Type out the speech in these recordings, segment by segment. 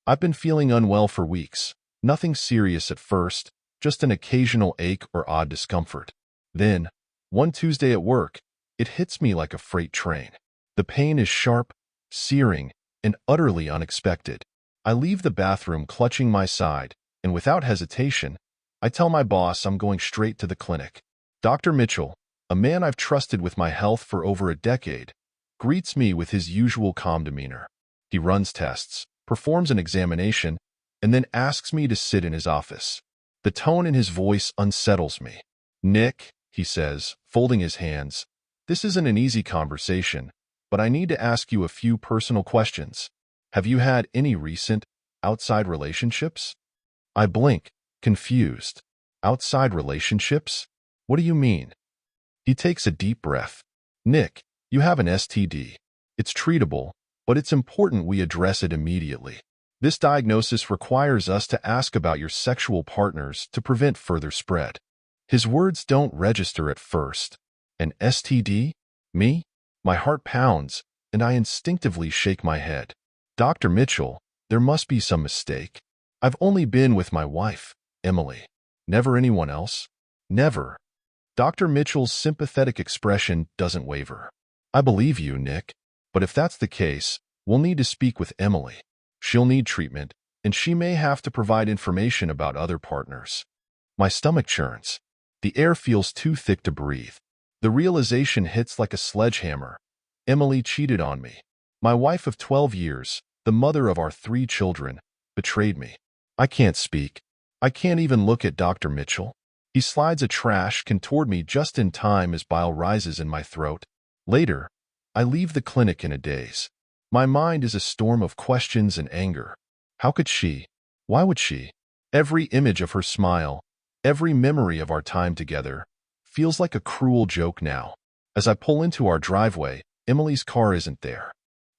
I've been feeling unwell for weeks. Nothing serious at first, just an occasional ache or odd discomfort. Then, one Tuesday at work, it hits me like a freight train. The pain is sharp, searing, and utterly unexpected. I leave the bathroom clutching my side, and without hesitation, I tell my boss I'm going straight to the clinic. Dr. Mitchell, a man I've trusted with my health for over a decade, greets me with his usual calm demeanor. He runs tests, performs an examination, and then asks me to sit in his office. The tone in his voice unsettles me. "Nick," he says, folding his hands, "this isn't an easy conversation, but I need to ask you a few personal questions. Have you had any recent, outside relationships?" I blink, confused. Outside relationships? What do you mean? He takes a deep breath. "Nick, you have an STD. It's treatable, but it's important we address it immediately. This diagnosis requires us to ask about your sexual partners to prevent further spread." His words don't register at first. An STD? Me? My heart pounds, and I instinctively shake my head. "Dr. Mitchell, there must be some mistake. I've only been with my wife, Emily. Never anyone else? Never." Dr. Mitchell's sympathetic expression doesn't waver. "I believe you, Nick, but if that's the case, we'll need to speak with Emily. She'll need treatment, and she may have to provide information about other partners." My stomach churns. The air feels too thick to breathe. The realization hits like a sledgehammer. Emily cheated on me. My wife of 12 years, the mother of our 3 children, betrayed me. I can't speak. I can't even look at Dr. Mitchell. He slides a trash can toward me just in time as bile rises in my throat. Later, I leave the clinic in a daze. My mind is a storm of questions and anger. How could she? Why would she? Every image of her smile, every memory of our time together, feels like a cruel joke now. As I pull into our driveway, Emily's car isn't there.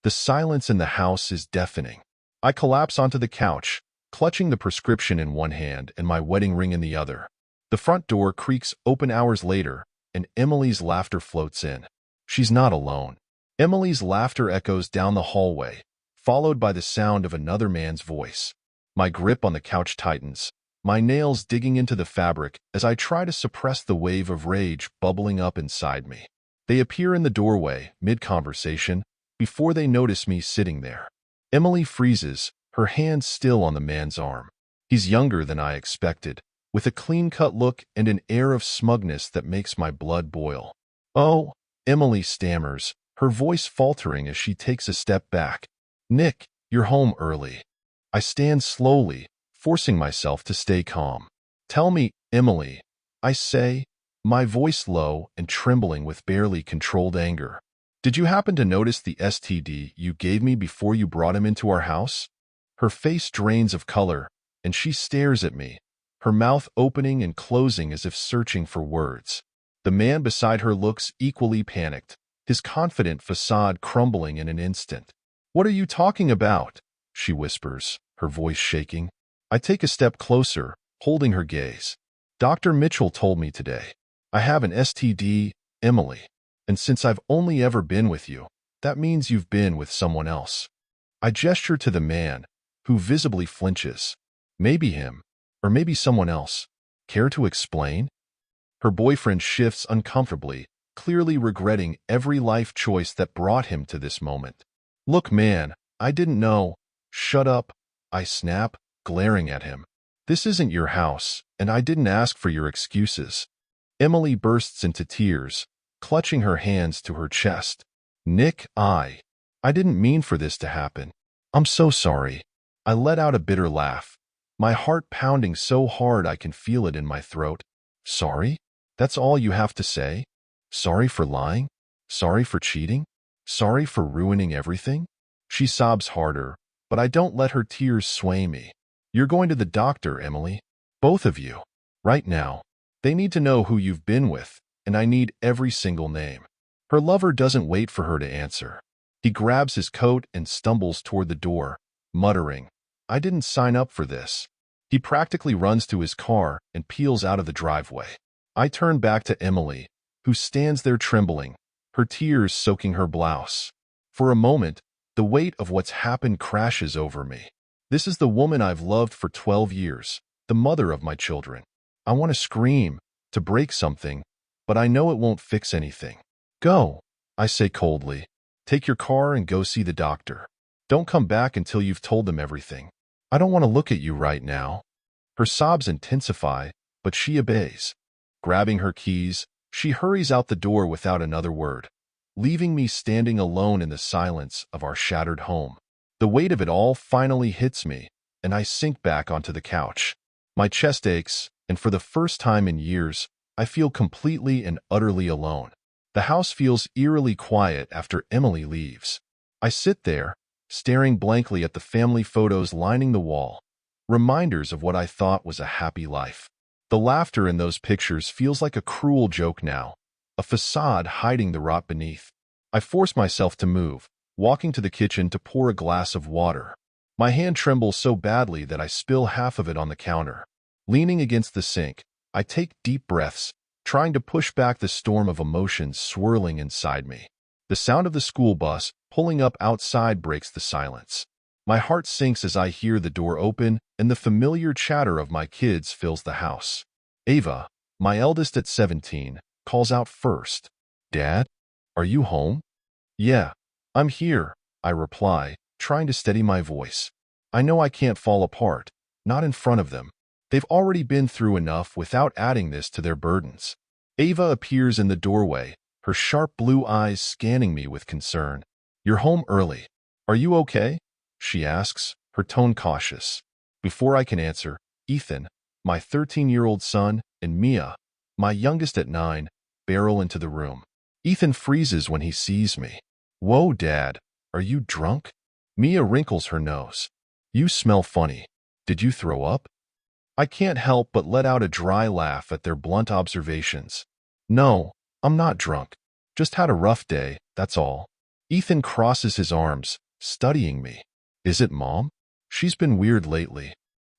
The silence in the house is deafening. I collapse onto the couch, clutching the prescription in one hand and my wedding ring in the other. The front door creaks open hours later, and Emily's laughter floats in. She's not alone. Emily's laughter echoes down the hallway, followed by the sound of another man's voice. My grip on the couch tightens, my nails digging into the fabric as I try to suppress the wave of rage bubbling up inside me. They appear in the doorway, mid-conversation, before they notice me sitting there. Emily freezes, her hand still on the man's arm. He's younger than I expected, with a clean-cut look and an air of smugness that makes my blood boil. "Oh," Emily stammers, her voice faltering as she takes a step back. "Nick, you're home early." I stand slowly, forcing myself to stay calm. "Tell me, Emily," I say, my voice low and trembling with barely controlled anger. "Did you happen to notice the STD you gave me before you brought him into our house?" Her face drains of color, and she stares at me, her mouth opening and closing as if searching for words. The man beside her looks equally panicked, his confident facade crumbling in an instant. "What are you talking about?" she whispers, her voice shaking. I take a step closer, holding her gaze. "Dr. Mitchell told me today. I have an STD, Emily. And since I've only ever been with you, that means you've been with someone else." I gesture to the man, who visibly flinches. Maybe him, or maybe someone else. Care to explain? Her boyfriend shifts uncomfortably, clearly regretting every life choice that brought him to this moment. "Look, man, I didn't know." "Shut up," I snap, glaring at him. "This isn't your house, and I didn't ask for your excuses." Emily bursts into tears, clutching her hands to her chest. "Nick, I didn't mean for this to happen. I'm so sorry." I let out a bitter laugh, my heart pounding so hard I can feel it in my throat. "Sorry? That's all you have to say? Sorry for lying? Sorry for cheating? Sorry for ruining everything?" She sobs harder, but I don't let her tears sway me. "You're going to the doctor, Emily. Both of you. Right now. They need to know who you've been with, and I need every single name." Her lover doesn't wait for her to answer. He grabs his coat and stumbles toward the door, muttering, "I didn't sign up for this." He practically runs to his car and peels out of the driveway. I turn back to Emily, who stands there trembling, her tears soaking her blouse. For a moment, the weight of what's happened crashes over me. This is the woman I've loved for 12 years, the mother of my children. I want to scream, to break something, but I know it won't fix anything. Go, I say coldly. Take your car and go see the doctor. Don't come back until you've told them everything. I don't want to look at you right now. Her sobs intensify, but she obeys. Grabbing her keys, she hurries out the door without another word, leaving me standing alone in the silence of our shattered home. The weight of it all finally hits me, and I sink back onto the couch. My chest aches, and for the first time in years, I feel completely and utterly alone. The house feels eerily quiet after Emily leaves. I sit there, staring blankly at the family photos lining the wall, reminders of what I thought was a happy life. The laughter in those pictures feels like a cruel joke now, a facade hiding the rot beneath. I force myself to move, walking to the kitchen to pour a glass of water. My hand trembles so badly that I spill half of it on the counter. Leaning against the sink, I take deep breaths, trying to push back the storm of emotions swirling inside me. The sound of the school bus pulling up outside breaks the silence. My heart sinks as I hear the door open and the familiar chatter of my kids fills the house. Ava, my eldest at 17, calls out first. Dad, are you home? Yeah, I'm here, I reply, trying to steady my voice. I know I can't fall apart, not in front of them. They've already been through enough without adding this to their burdens. Ava appears in the doorway, her sharp blue eyes scanning me with concern. You're home early. Are you okay? She asks, her tone cautious. Before I can answer, Ethan, my 13-year-old son, and Mia, my youngest at 9, barrel into the room. Ethan freezes when he sees me. Whoa, Dad, are you drunk? Mia wrinkles her nose. You smell funny. Did you throw up? I can't help but let out a dry laugh at their blunt observations. No, I'm not drunk. Just had a rough day, that's all. Ethan crosses his arms, studying me. Is it Mom? She's been weird lately.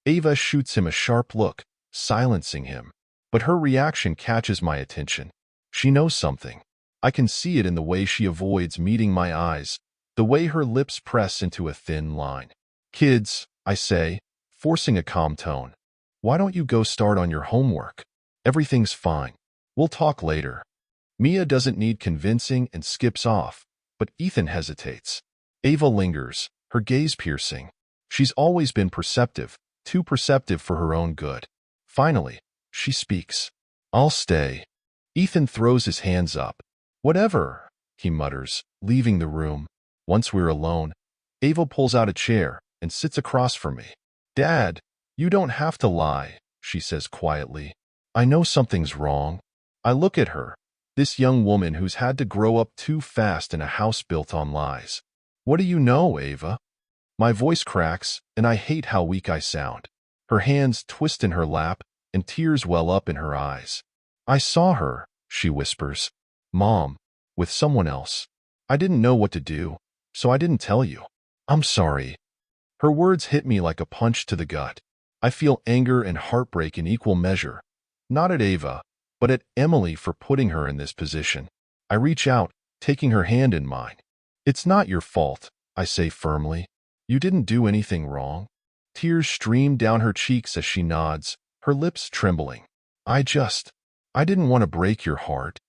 Ava shoots him a sharp look, silencing him. But her reaction catches my attention. She knows something. I can see it in the way she avoids meeting my eyes, the way her lips press into a thin line. Kids, I say, forcing a calm tone. Why don't you go start on your homework? Everything's fine. We'll talk later. Mia doesn't need convincing and skips off, but Ethan hesitates. Ava lingers, her gaze piercing. She's always been perceptive, too perceptive for her own good. Finally, she speaks. I'll stay. Ethan throws his hands up. Whatever, he mutters, leaving the room. Once we're alone, Ava pulls out a chair and sits across from me. Dad, you don't have to lie, she says quietly. I know something's wrong. I look at her, this young woman who's had to grow up too fast in a house built on lies. What do you know, Ava? My voice cracks, and I hate how weak I sound. Her hands twist in her lap, and tears well up in her eyes. I saw her, she whispers. Mom, with someone else. I didn't know what to do, so I didn't tell you. I'm sorry. Her words hit me like a punch to the gut. I feel anger and heartbreak in equal measure, not at Ava, but at Emily for putting her in this position. I reach out, taking her hand in mine. It's not your fault, I say firmly. You didn't do anything wrong. Tears stream down her cheeks as she nods, her lips trembling. I didn't want to break your heart.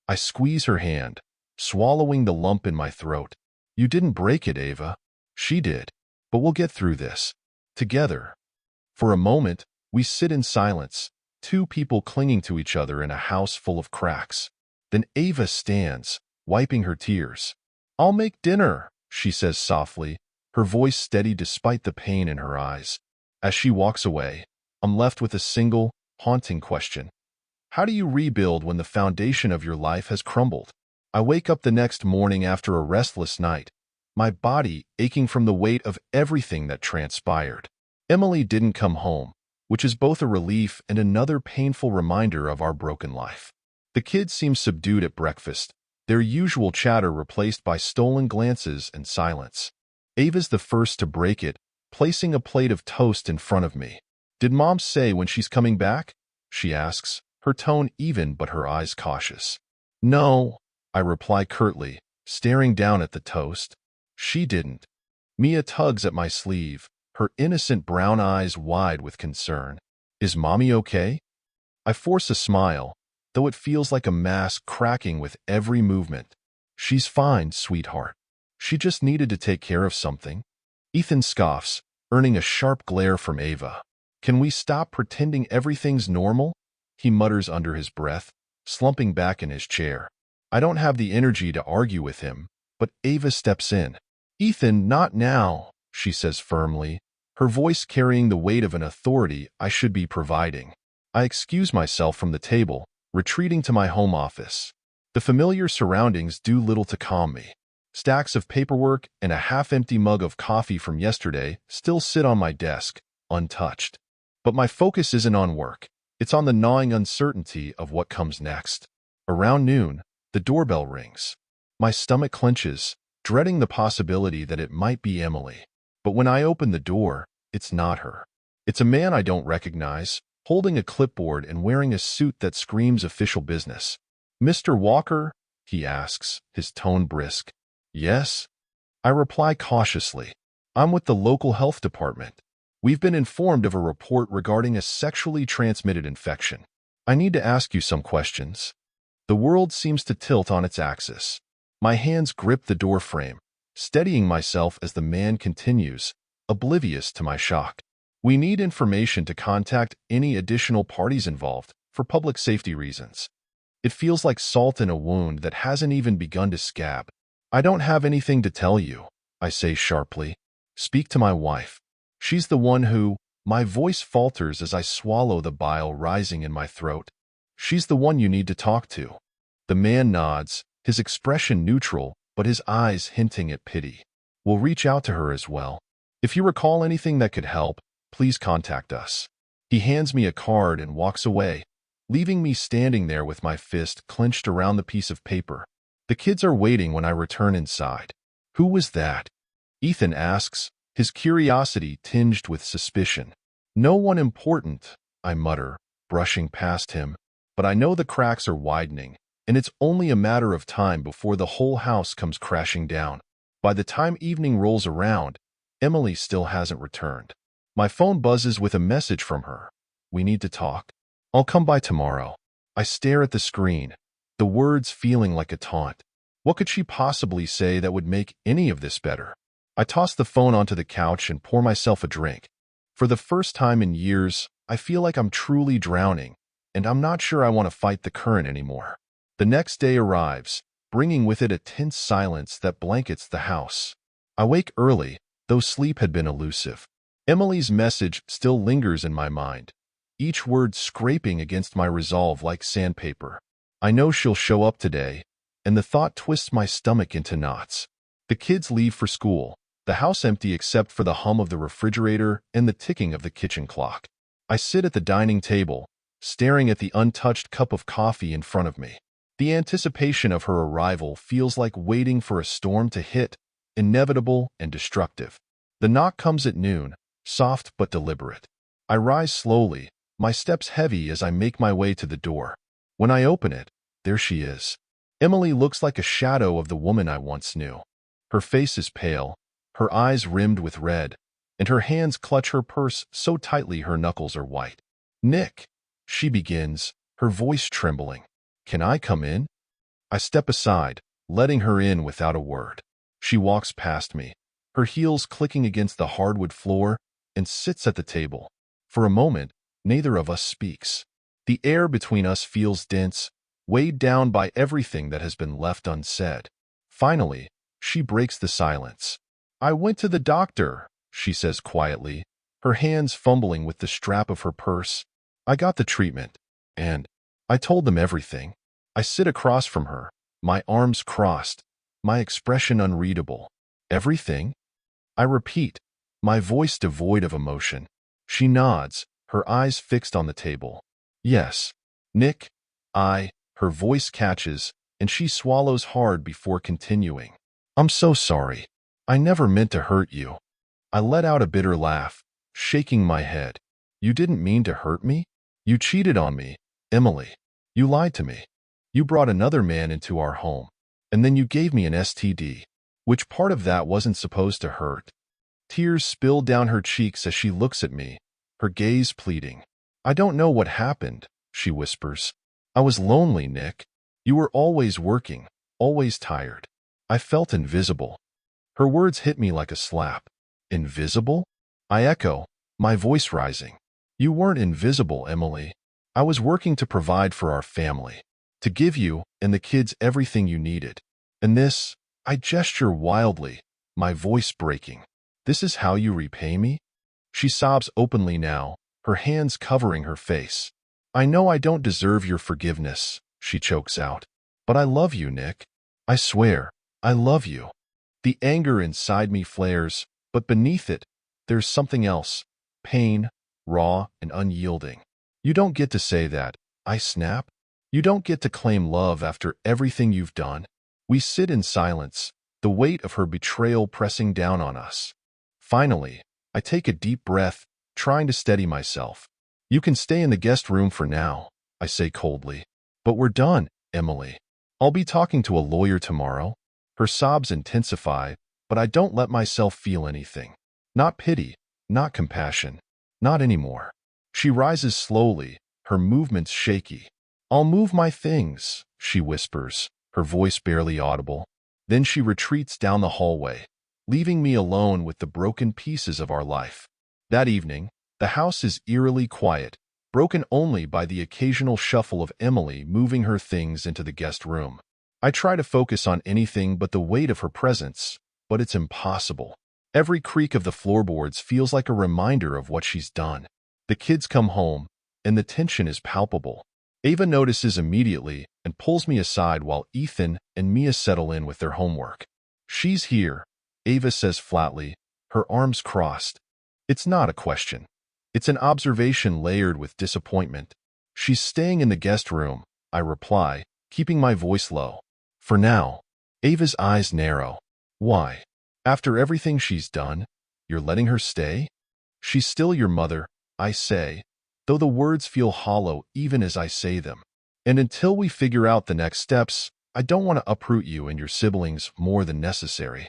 I squeeze her hand, swallowing the lump in my throat. You didn't break it, Ava. She did. But we'll get through this. Together. For a moment, we sit in silence, two people clinging to each other in a house full of cracks. Then Ava stands, wiping her tears. I'll make dinner, she says softly, her voice steady despite the pain in her eyes. As she walks away, I'm left with a single, haunting question. How do you rebuild when the foundation of your life has crumbled? I wake up the next morning after a restless night, my body aching from the weight of everything that transpired. Emily didn't come home, which is both a relief and another painful reminder of our broken life. The kids seem subdued at breakfast, their usual chatter replaced by stolen glances and silence. Ava's the first to break it, placing a plate of toast in front of me. Did Mom say when she's coming back? She asks, her tone even but her eyes cautious. No, I reply curtly, staring down at the toast. She didn't. Mia tugs at my sleeve, her innocent brown eyes wide with concern. Is Mommy okay? I force a smile, though it feels like a mask cracking with every movement. She's fine, sweetheart. She just needed to take care of something. Ethan scoffs, earning a sharp glare from Ava. Can we stop pretending everything's normal? He mutters under his breath, slumping back in his chair. I don't have the energy to argue with him, but Ava steps in. Ethan, not now, she says firmly, her voice carrying the weight of an authority I should be providing. I excuse myself from the table, retreating to my home office. The familiar surroundings do little to calm me. Stacks of paperwork and a half-empty mug of coffee from yesterday still sit on my desk, untouched. But my focus isn't on work. It's on the gnawing uncertainty of what comes next. Around noon, the doorbell rings. My stomach clenches, dreading the possibility that it might be Emily. But when I open the door, it's not her. It's a man I don't recognize, holding a clipboard and wearing a suit that screams official business. Mr. Walker? He asks, his tone brisk. Yes? I reply cautiously. I'm with the local health department. We've been informed of a report regarding a sexually transmitted infection. I need to ask you some questions. The world seems to tilt on its axis. My hands grip the doorframe, steadying myself as the man continues, oblivious to my shock. We need information to contact any additional parties involved for public safety reasons. It feels like salt in a wound that hasn't even begun to scab. I don't have anything to tell you, I say sharply. Speak to my wife. She's the one who, my voice falters as I swallow the bile rising in my throat. She's the one you need to talk to. The man nods, his expression neutral, but his eyes hinting at pity. We'll reach out to her as well. If you recall anything that could help, please contact us. He hands me a card and walks away, leaving me standing there with my fist clenched around the piece of paper. The kids are waiting when I return inside. Who was that? Ethan asks, his curiosity tinged with suspicion. No one important, I mutter, brushing past him, but I know the cracks are widening, and it's only a matter of time before the whole house comes crashing down. By the time evening rolls around, Emily still hasn't returned. My phone buzzes with a message from her. We need to talk. I'll come by tomorrow. I stare at the screen, the words feeling like a taunt. What could she possibly say that would make any of this better? I toss the phone onto the couch and pour myself a drink. For the first time in years, I feel like I'm truly drowning, and I'm not sure I want to fight the current anymore. The next day arrives, bringing with it a tense silence that blankets the house. I wake early, though sleep had been elusive. Emily's message still lingers in my mind, each word scraping against my resolve like sandpaper. I know she'll show up today, and the thought twists my stomach into knots. The kids leave for school, the house empty except for the hum of the refrigerator and the ticking of the kitchen clock. I sit at the dining table, staring at the untouched cup of coffee in front of me. The anticipation of her arrival feels like waiting for a storm to hit, inevitable and destructive. The knock comes at noon, soft but deliberate. I rise slowly, my steps heavy as I make my way to the door. When I open it, there she is. Emily looks like a shadow of the woman I once knew. Her face is pale, her eyes rimmed with red, and her hands clutch her purse so tightly her knuckles are white. Nick, she begins, her voice trembling. Can I come in? I step aside, letting her in without a word. She walks past me, her heels clicking against the hardwood floor, and sits at the table. For a moment, neither of us speaks. The air between us feels dense, weighed down by everything that has been left unsaid. Finally, she breaks the silence. I went to the doctor, she says quietly, her hands fumbling with the strap of her purse. I got the treatment, and I told them everything. I sit across from her, my arms crossed, my expression unreadable. Everything? I repeat, my voice devoid of emotion. She nods, her eyes fixed on the table. Yes, Nick, her voice catches, and she swallows hard before continuing. I'm so sorry. I never meant to hurt you. I let out a bitter laugh, shaking my head. You didn't mean to hurt me? You cheated on me, Emily. You lied to me. You brought another man into our home, and then you gave me an STD. Which part of that wasn't supposed to hurt? Tears spill down her cheeks as she looks at me, her gaze pleading. I don't know what happened, she whispers. I was lonely, Nick. You were always working, always tired. I felt invisible. Her words hit me like a slap. Invisible? I echo, my voice rising. You weren't invisible, Emily. I was working to provide for our family, to give you and the kids everything you needed. And this, I gesture wildly, my voice breaking. This is how you repay me? She sobs openly now, her hands covering her face. I know I don't deserve your forgiveness, she chokes out. But I love you, Nick. I swear, I love you. The anger inside me flares, but beneath it, there's something else. Pain, raw and unyielding. You don't get to say that, I snap. You don't get to claim love after everything you've done. We sit in silence, the weight of her betrayal pressing down on us. Finally, I take a deep breath, trying to steady myself. You can stay in the guest room for now, I say coldly. But we're done, Emily. I'll be talking to a lawyer tomorrow. Her sobs intensify, but I don't let myself feel anything. Not pity, not compassion, not anymore. She rises slowly, her movements shaky. I'll move my things, she whispers, her voice barely audible. Then she retreats down the hallway, leaving me alone with the broken pieces of our life. That evening, the house is eerily quiet, broken only by the occasional shuffle of Emily moving her things into the guest room. I try to focus on anything but the weight of her presence, but it's impossible. Every creak of the floorboards feels like a reminder of what she's done. The kids come home, and the tension is palpable. Ava notices immediately and pulls me aside while Ethan and Mia settle in with their homework. She's here, Ava says flatly, her arms crossed. It's not a question. It's an observation layered with disappointment. She's staying in the guest room, I reply, keeping my voice low. For now. Ava's eyes narrow. Why? After everything she's done, you're letting her stay? She's still your mother, I say, though the words feel hollow even as I say them. And until we figure out the next steps, I don't want to uproot you and your siblings more than necessary.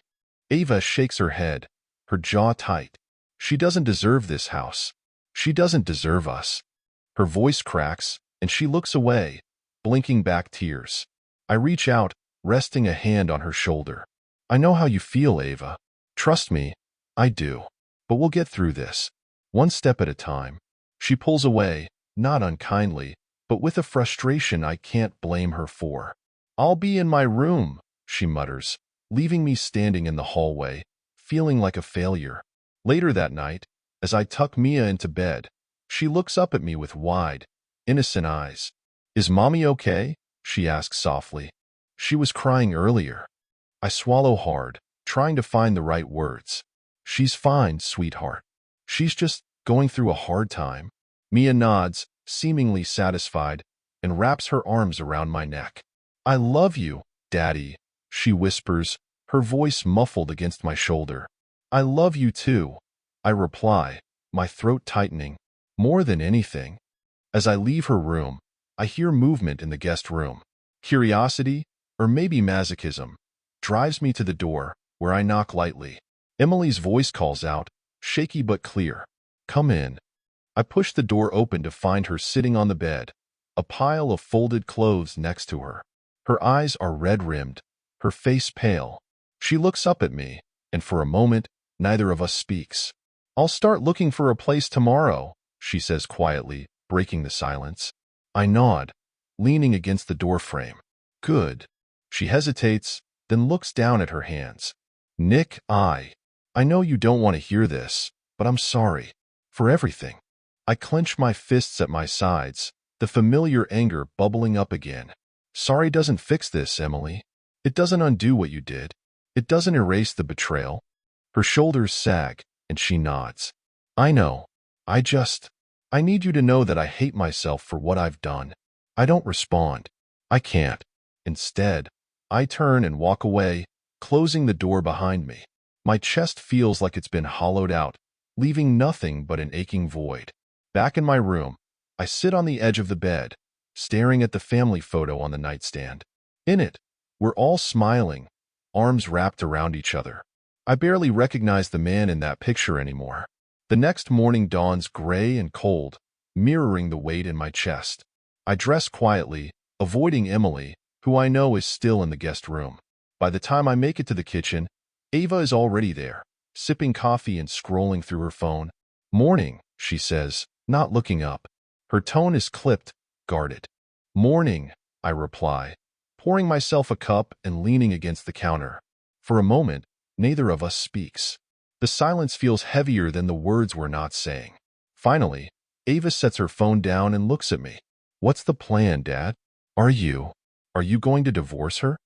Ava shakes her head, her jaw tight. She doesn't deserve this house. She doesn't deserve us. Her voice cracks, and she looks away, blinking back tears. I reach out, resting a hand on her shoulder. I know how you feel, Ava. Trust me, I do. But we'll get through this. One step at a time. She pulls away, not unkindly, but with a frustration I can't blame her for. I'll be in my room, she mutters, leaving me standing in the hallway, feeling like a failure. Later that night, as I tuck Mia into bed, she looks up at me with wide, innocent eyes. Is Mommy okay? She asks softly. She was crying earlier. I swallow hard, trying to find the right words. She's fine, sweetheart. She's just going through a hard time. Mia nods, seemingly satisfied, and wraps her arms around my neck. I love you, Daddy, she whispers, her voice muffled against my shoulder. I love you too, I reply, my throat tightening. More than anything. As I leave her room, I hear movement in the guest room. Curiosity, or maybe masochism, drives me to the door, where I knock lightly. Emily's voice calls out, shaky but clear. Come in. I push the door open to find her sitting on the bed, a pile of folded clothes next to her. Her eyes are red-rimmed, her face pale. She looks up at me, and for a moment, neither of us speaks. I'll start looking for a place tomorrow, she says quietly, breaking the silence. I nod, leaning against the doorframe. Good. She hesitates, then looks down at her hands. Nick, I know you don't want to hear this, but I'm sorry. For everything. I clench my fists at my sides, the familiar anger bubbling up again. Sorry doesn't fix this, Emily. It doesn't undo what you did. It doesn't erase the betrayal. Her shoulders sag, and she nods. I know. I need you to know that I hate myself for what I've done. I don't respond. I can't. Instead, I turn and walk away, closing the door behind me. My chest feels like it's been hollowed out, leaving nothing but an aching void. Back in my room, I sit on the edge of the bed, staring at the family photo on the nightstand. In it, we're all smiling, arms wrapped around each other. I barely recognize the man in that picture anymore. The next morning dawns gray and cold, mirroring the weight in my chest. I dress quietly, avoiding Emily, who I know is still in the guest room. By the time I make it to the kitchen, Ava is already there, sipping coffee and scrolling through her phone. "Morning," she says, not looking up. Her tone is clipped, guarded. "Morning," I reply, pouring myself a cup and leaning against the counter. For a moment, neither of us speaks. The silence feels heavier than the words we're not saying. Finally, Ava sets her phone down and looks at me. "What's the plan, Dad? Are you going to divorce her?"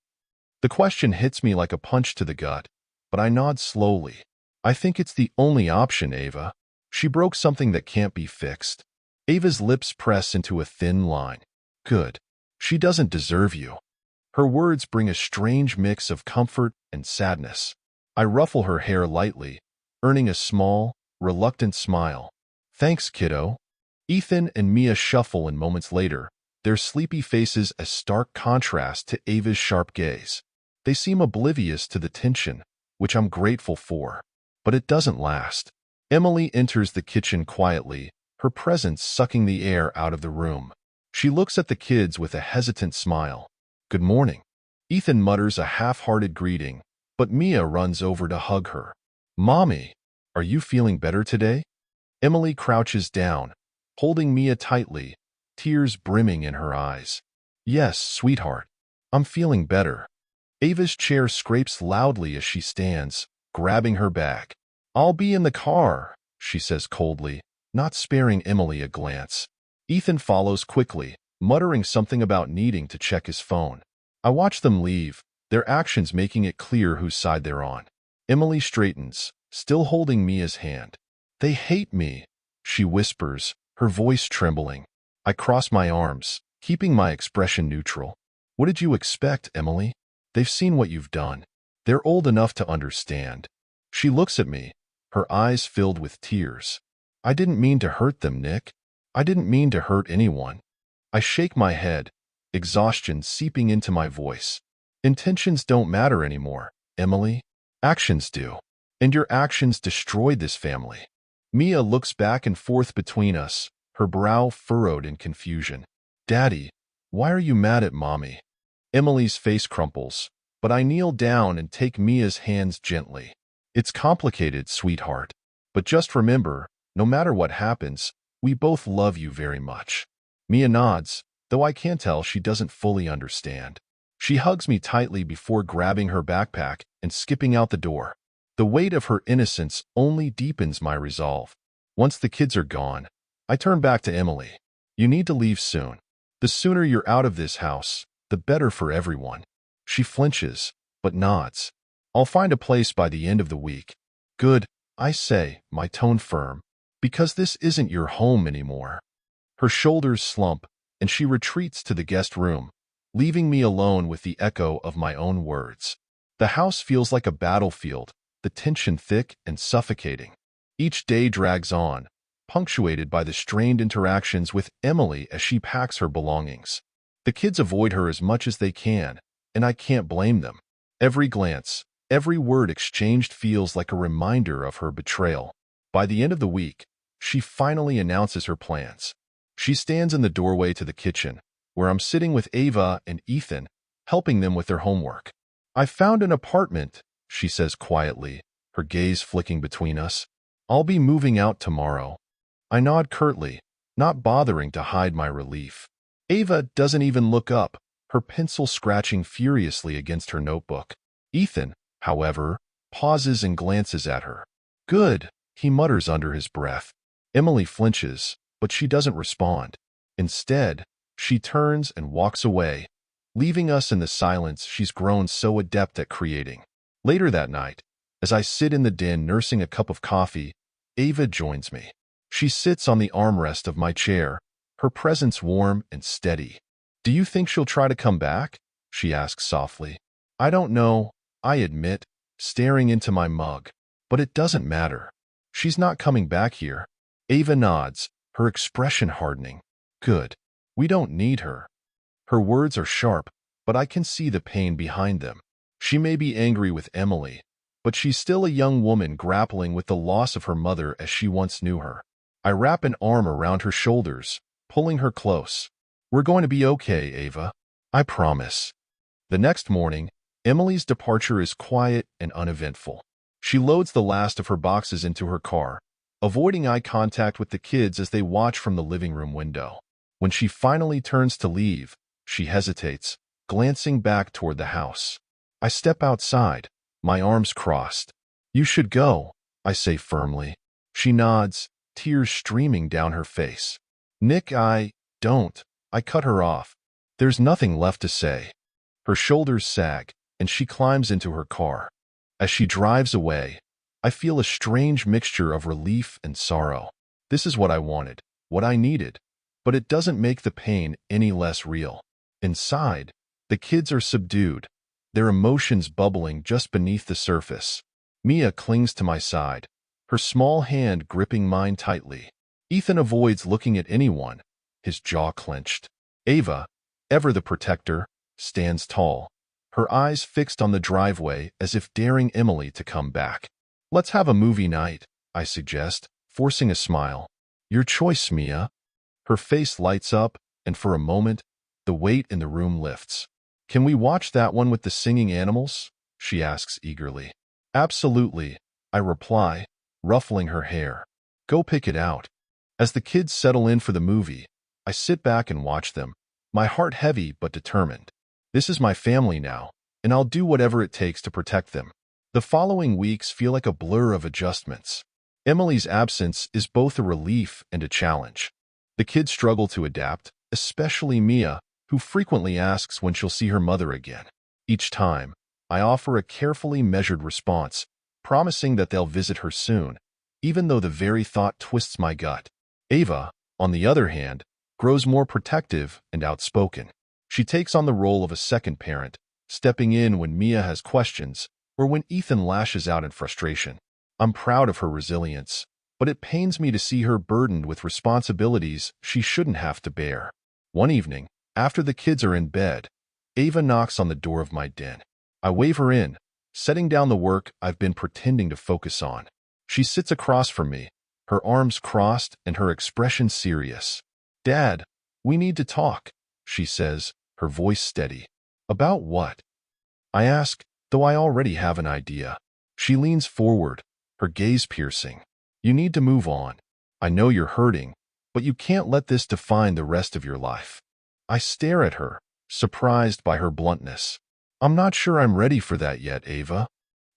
The question hits me like a punch to the gut, but I nod slowly. "I think it's the only option, Ava. She broke something that can't be fixed." Ava's lips press into a thin line. "Good. She doesn't deserve you." Her words bring a strange mix of comfort and sadness. I ruffle her hair lightly, earning a small, reluctant smile. "Thanks, kiddo." Ethan and Mia shuffle in moments later, their sleepy faces a stark contrast to Ava's sharp gaze. They seem oblivious to the tension, which I'm grateful for. But it doesn't last. Emily enters the kitchen quietly, her presence sucking the air out of the room. She looks at the kids with a hesitant smile. "Good morning." Ethan mutters a half-hearted greeting, but Mia runs over to hug her. "Mommy, are you feeling better today?" Emily crouches down, holding Mia tightly, tears brimming in her eyes. "Yes, sweetheart. I'm feeling better." Ava's chair scrapes loudly as she stands, grabbing her bag. "I'll be in the car," she says coldly, not sparing Emily a glance. Ethan follows quickly, muttering something about needing to check his phone. I watch them leave, their actions making it clear whose side they're on. Emily straightens, still holding Mia's hand. "They hate me," she whispers, her voice trembling. I cross my arms, keeping my expression neutral. "What did you expect, Emily? They've seen what you've done. They're old enough to understand." She looks at me, her eyes filled with tears. "I didn't mean to hurt them, Nick. I didn't mean to hurt anyone." I shake my head, exhaustion seeping into my voice. "Intentions don't matter anymore, Emily. Actions do. And your actions destroyed this family." Mia looks back and forth between us, her brow furrowed in confusion. "Daddy, why are you mad at Mommy?" Emily's face crumples, but I kneel down and take Mia's hands gently. "It's complicated, sweetheart. But just remember, no matter what happens, we both love you very much." Mia nods, though I can tell she doesn't fully understand. She hugs me tightly before grabbing her backpack and skipping out the door. The weight of her innocence only deepens my resolve. Once the kids are gone, I turn back to Emily. "You need to leave soon. The sooner you're out of this house, the better for everyone." She flinches, but nods. "I'll find a place by the end of the week." "Good," I say, my tone firm, "because this isn't your home anymore." Her shoulders slump, and she retreats to the guest room, leaving me alone with the echo of my own words. The house feels like a battlefield, the tension thick and suffocating. Each day drags on, punctuated by the strained interactions with Emily as she packs her belongings. The kids avoid her as much as they can, and I can't blame them. Every glance, every word exchanged feels like a reminder of her betrayal. By the end of the week, she finally announces her plans. She stands in the doorway to the kitchen, where I'm sitting with Ava and Ethan, helping them with their homework. "I found an apartment," she says quietly, her gaze flicking between us. "I'll be moving out tomorrow." I nod curtly, not bothering to hide my relief. Ava doesn't even look up, her pencil scratching furiously against her notebook. Ethan, however, pauses and glances at her. "Good," he mutters under his breath. Emily flinches, but she doesn't respond. Instead, she turns and walks away, leaving us in the silence she's grown so adept at creating. Later that night, as I sit in the den nursing a cup of coffee, Ava joins me. She sits on the armrest of my chair, her presence warm and steady. "Do you think she'll try to come back?" she asks softly. "I don't know," I admit, staring into my mug. "But it doesn't matter. She's not coming back here." Ava nods, her expression hardening. "Good. We don't need her." Her words are sharp, but I can see the pain behind them. She may be angry with Emily, but she's still a young woman grappling with the loss of her mother as she once knew her. I wrap an arm around her shoulders, pulling her close. We're going to be okay, Ava. I promise. The next morning, Emily's departure is quiet and uneventful. She loads the last of her boxes into her car, avoiding eye contact with the kids as they watch from the living room window. When she finally turns to leave, she hesitates, glancing back toward the house. I step outside, my arms crossed. You should go, I say firmly. She nods, tears streaming down her face. Nick, don't. I cut her off. There's nothing left to say. Her shoulders sag, and she climbs into her car. As she drives away, I feel a strange mixture of relief and sorrow. This is what I wanted, what I needed, but it doesn't make the pain any less real. Inside, the kids are subdued, their emotions bubbling just beneath the surface. Mia clings to my side, her small hand gripping mine tightly. Ethan avoids looking at anyone, his jaw clenched. Ava, ever the protector, stands tall, her eyes fixed on the driveway as if daring Emily to come back. Let's have a movie night, I suggest, forcing a smile. Your choice, Mia. Her face lights up, and for a moment, the weight in the room lifts. Can we watch that one with the singing animals? She asks eagerly. Absolutely, I reply, ruffling her hair. Go pick it out. As the kids settle in for the movie, I sit back and watch them, my heart heavy but determined. This is my family now, and I'll do whatever it takes to protect them. The following weeks feel like a blur of adjustments. Emily's absence is both a relief and a challenge. The kids struggle to adapt, especially Mia, who frequently asks when she'll see her mother again. Each time, I offer a carefully measured response, promising that they'll visit her soon, even though the very thought twists my gut. Ava, on the other hand, grows more protective and outspoken. She takes on the role of a second parent, stepping in when Mia has questions or when Ethan lashes out in frustration. I'm proud of her resilience, but it pains me to see her burdened with responsibilities she shouldn't have to bear. One evening, after the kids are in bed, Ava knocks on the door of my den. I wave her in, setting down the work I've been pretending to focus on. She sits across from me, her arms crossed and her expression serious. Dad, we need to talk, she says, her voice steady. About what? I ask, though I already have an idea. She leans forward, her gaze piercing. You need to move on. I know you're hurting, but you can't let this define the rest of your life. I stare at her, surprised by her bluntness. I'm not sure I'm ready for that yet, Ava.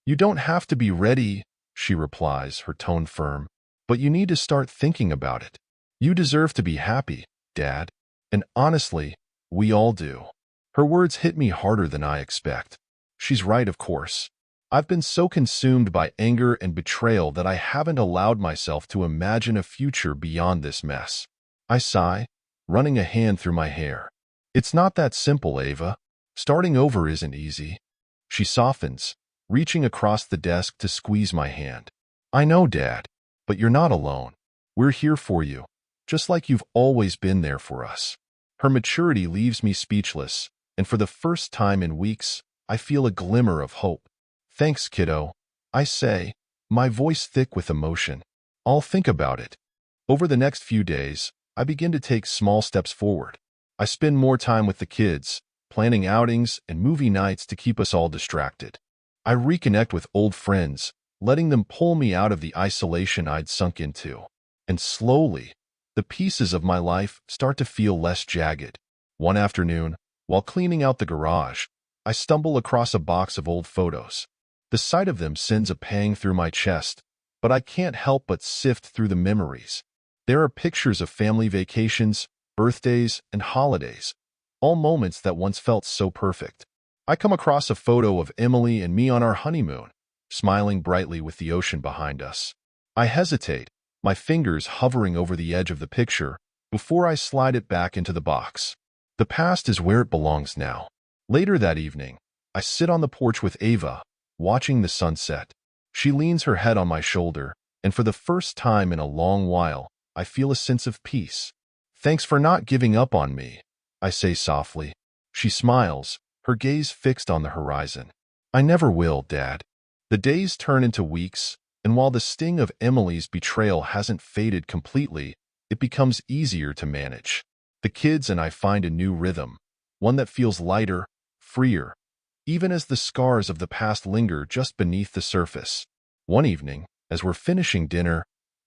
You don't have to be ready, she replies, her tone firm, but you need to start thinking about it. You deserve to be happy, Dad. And honestly, we all do. Her words hit me harder than I expect. She's right, of course. I've been so consumed by anger and betrayal that I haven't allowed myself to imagine a future beyond this mess. I sigh, running a hand through my hair. It's not that simple, Ava. Starting over isn't easy. She softens, reaching across the desk to squeeze my hand. I know, Dad, but you're not alone. We're here for you, just like you've always been there for us. Her maturity leaves me speechless, and for the first time in weeks, I feel a glimmer of hope. Thanks, kiddo, I say, my voice thick with emotion. I'll think about it. Over the next few days, I begin to take small steps forward. I spend more time with the kids, planning outings and movie nights to keep us all distracted. I reconnect with old friends, letting them pull me out of the isolation I'd sunk into. And slowly, the pieces of my life start to feel less jagged. One afternoon, while cleaning out the garage, I stumble across a box of old photos. The sight of them sends a pang through my chest, but I can't help but sift through the memories. There are pictures of family vacations, birthdays, and holidays, all moments that once felt so perfect. I come across a photo of Emily and me on our honeymoon, smiling brightly with the ocean behind us. I hesitate, my fingers hovering over the edge of the picture, before I slide it back into the box. The past is where it belongs now. Later that evening, I sit on the porch with Ava, watching the sunset. She leans her head on my shoulder, and for the first time in a long while, I feel a sense of peace. Thanks for not giving up on me, I say softly. She smiles, her gaze fixed on the horizon. I never will, Dad. The days turn into weeks, and while the sting of Emily's betrayal hasn't faded completely, it becomes easier to manage. The kids and I find a new rhythm, one that feels lighter, freer, even as the scars of the past linger just beneath the surface. One evening, as we're finishing dinner,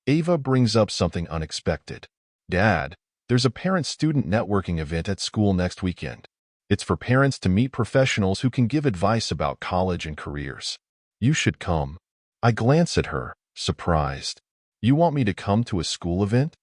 Ava brings up something unexpected. "Dad, there's a parent-student networking event at school next weekend. It's for parents to meet professionals who can give advice about college and careers. You should come." I glance at her, surprised. "You want me to come to a school event?"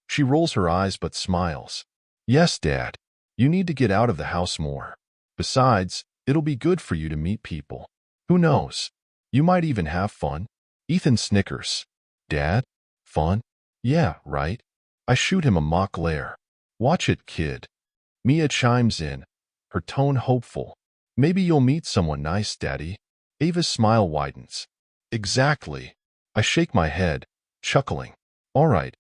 She rolls her eyes but smiles. "Yes, Dad. You need to get out of the house more. Besides, it'll be good for you to meet people. Who knows? You might even have fun." Ethan snickers. "Dad? Fun? Yeah, right." I shoot him a mock glare. "Watch it, kid." Mia chimes in, her tone hopeful. "Maybe you'll meet someone nice, Daddy." Ava's smile widens. "Exactly." I shake my head, chuckling. All right,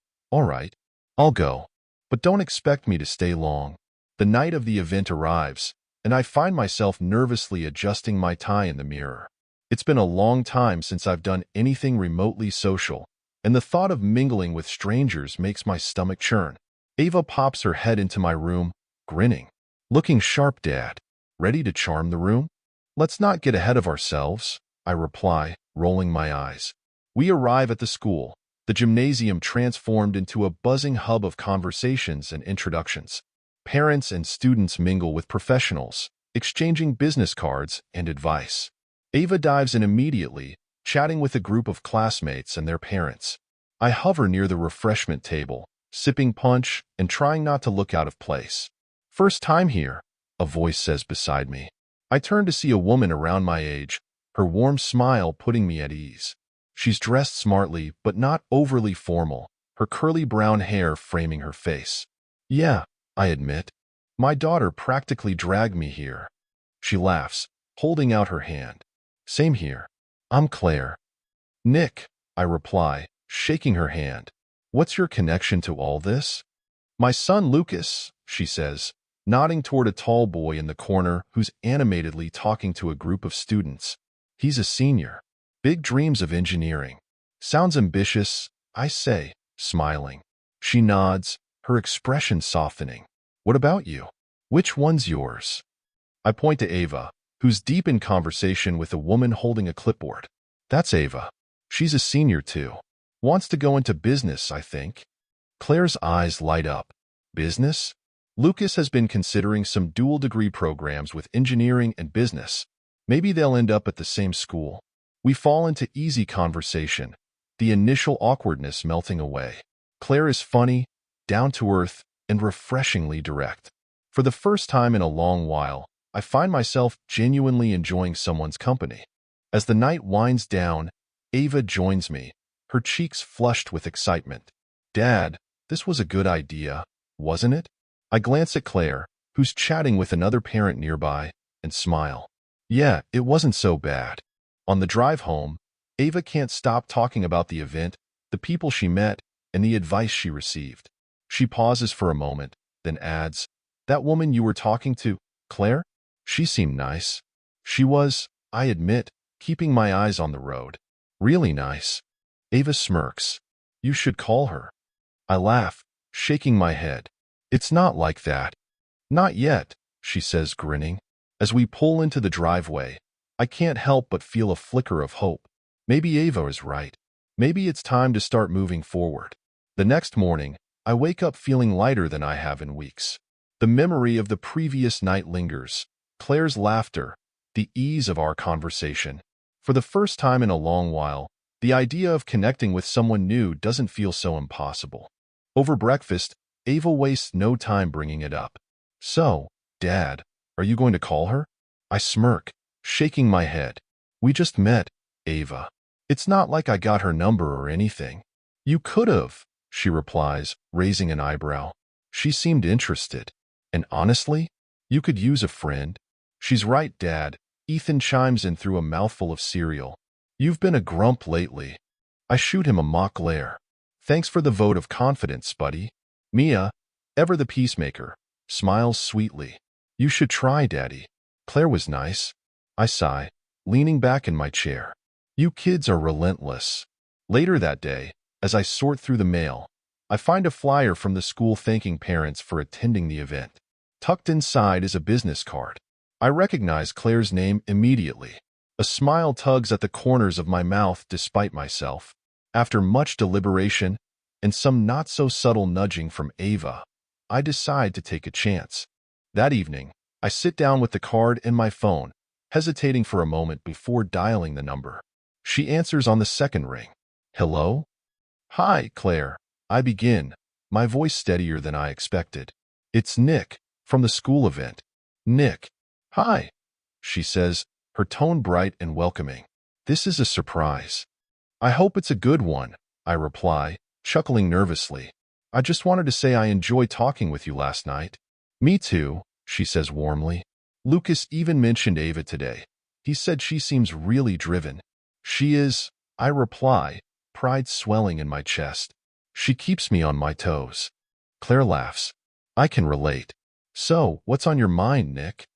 I'll go. But don't expect me to stay long." The night of the event arrives, and I find myself nervously adjusting my tie in the mirror. It's been a long time since I've done anything remotely social, and the thought of mingling with strangers makes my stomach churn. Ava pops her head into my room, grinning. "Looking sharp, Dad. Ready to charm the room?" "Let's not get ahead of ourselves," I reply, rolling my eyes. We arrive at the school, the gymnasium transformed into a buzzing hub of conversations and introductions. Parents and students mingle with professionals, exchanging business cards and advice. Ava dives in immediately, chatting with a group of classmates and their parents. I hover near the refreshment table, sipping punch and trying not to look out of place. "First time here," a voice says beside me. I turn to see a woman around my age, her warm smile putting me at ease. She's dressed smartly but not overly formal, her curly brown hair framing her face. "Yeah," I admit. "My daughter practically dragged me here." She laughs, holding out her hand. "Same here. I'm Claire." "Nick," I reply, shaking her hand. "What's your connection to all this?" "My son Lucas," she says, nodding toward a tall boy in the corner who's animatedly talking to a group of students. "He's a senior. Big dreams of engineering." "Sounds ambitious," I say, smiling. She nods, her expression softening. "What about you? Which one's yours?" I point to Ava, who's deep in conversation with a woman holding a clipboard. "That's Ava. She's a senior too. Wants to go into business, I think." Claire's eyes light up. "Business?" "Lucas has been considering some dual degree programs with engineering and business. Maybe they'll end up at the same school." We fall into easy conversation, the initial awkwardness melting away. Claire is funny, down-to-earth, and refreshingly direct. For the first time in a long while, I find myself genuinely enjoying someone's company. As the night winds down, Ava joins me, her cheeks flushed with excitement. "Dad, this was a good idea, wasn't it?" I glance at Claire, who's chatting with another parent nearby, and smile. "Yeah, it wasn't so bad." On the drive home, Ava can't stop talking about the event, the people she met, and the advice she received. She pauses for a moment, then adds, "That woman you were talking to, Claire? She seemed nice." She was, I admit, keeping my eyes on the road. "Really nice." Ava smirks. "You should call her." I laugh, shaking my head. "It's not like that." "Not yet," she says, grinning. As we pull into the driveway, I can't help but feel a flicker of hope. Maybe Ava is right. Maybe it's time to start moving forward. The next morning, I wake up feeling lighter than I have in weeks. The memory of the previous night lingers, Claire's laughter, the ease of our conversation. For the first time in a long while, the idea of connecting with someone new doesn't feel so impossible. Over breakfast, Ava wastes no time bringing it up. "So, Dad, are you going to call her?" I smirk, shaking my head. "We just met, Ava. It's not like I got her number or anything." "You could've," she replies, raising an eyebrow. She seemed interested. "And honestly, you could use a friend." "She's right, Dad," Ethan chimes in through a mouthful of cereal. "You've been a grump lately." I shoot him a mock glare. "Thanks for the vote of confidence, buddy." Mia, ever the peacemaker, smiles sweetly. "You should try, Daddy. Claire was nice." I sigh, leaning back in my chair. You kids are relentless. Later that day, as I sort through the mail, I find a flyer from the school thanking parents for attending the event. Tucked inside is a business card. I recognize Claire's name immediately. A smile tugs at the corners of my mouth despite myself. After much deliberation and some not-so-subtle nudging from Ava, I decide to take a chance. That evening, I sit down with the card in my phone, hesitating for a moment before dialing the number. She answers on the second ring. Hello? Hi, Claire. I begin, my voice steadier than I expected. It's Nick, from the school event. Nick. Hi, she says, her tone bright and welcoming. This is a surprise. I hope it's a good one, I reply, chuckling nervously. I just wanted to say I enjoyed talking with you last night. Me too, she says warmly. Lucas even mentioned Ava today. He said she seems really driven. She is, I reply, pride swelling in my chest. She keeps me on my toes. Claire laughs. I can relate. So, what's on your mind, Nick?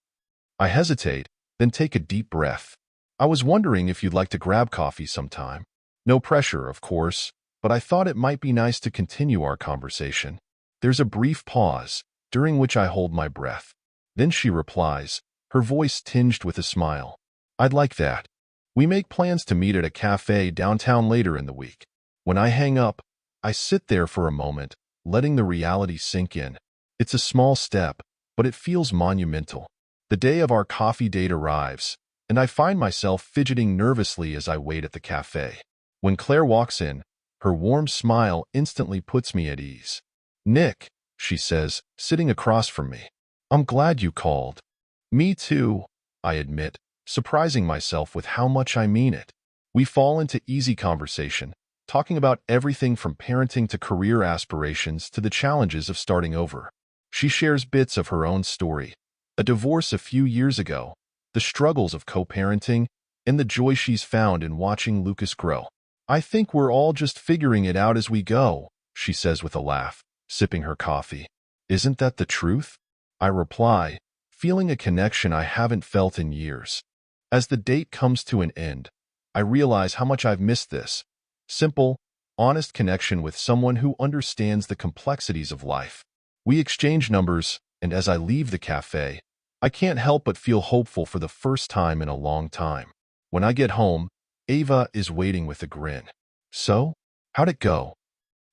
I hesitate, then take a deep breath. I was wondering if you'd like to grab coffee sometime. No pressure, of course, but I thought it might be nice to continue our conversation. There's a brief pause, during which I hold my breath. Then she replies, her voice tinged with a smile. I'd like that. We make plans to meet at a cafe downtown later in the week. When I hang up, I sit there for a moment, letting the reality sink in. It's a small step, but it feels monumental. The day of our coffee date arrives, and I find myself fidgeting nervously as I wait at the cafe. When Claire walks in, her warm smile instantly puts me at ease. Nick, she says, sitting across from me. I'm glad you called. Me too, I admit, surprising myself with how much I mean it. We fall into easy conversation, talking about everything from parenting to career aspirations to the challenges of starting over. She shares bits of her own story, a divorce a few years ago, the struggles of co-parenting, and the joy she's found in watching Lucas grow. I think we're all just figuring it out as we go, she says with a laugh, sipping her coffee. Isn't that the truth? I reply, feeling a connection I haven't felt in years. As the date comes to an end, I realize how much I've missed this simple, honest connection with someone who understands the complexities of life. We exchange numbers, and as I leave the cafe, I can't help but feel hopeful for the first time in a long time. When I get home, Ava is waiting with a grin. So, how'd it go?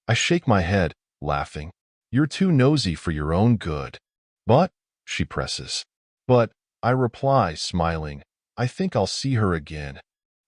I shake my head, laughing. You're too nosy for your own good. But, she presses. But, I reply, smiling, I think I'll see her again.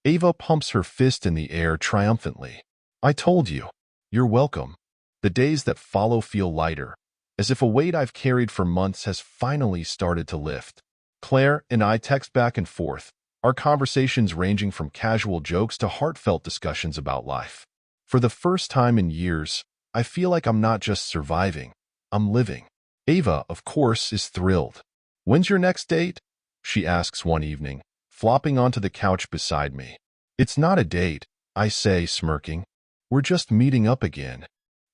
Ava pumps her fist in the air triumphantly. I told you. You're welcome. The days that follow feel lighter, as if a weight I've carried for months has finally started to lift. Claire and I text back and forth, our conversations ranging from casual jokes to heartfelt discussions about life. For the first time in years, I feel like I'm not just surviving, I'm living. Ava, of course, is thrilled. When's your next date? She asks one evening, flopping onto the couch beside me. It's not a date, I say, smirking. We're just meeting up again.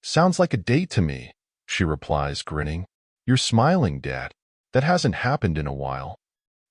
Sounds like a date to me, she replies, grinning. You're smiling, Dad. That hasn't happened in a while.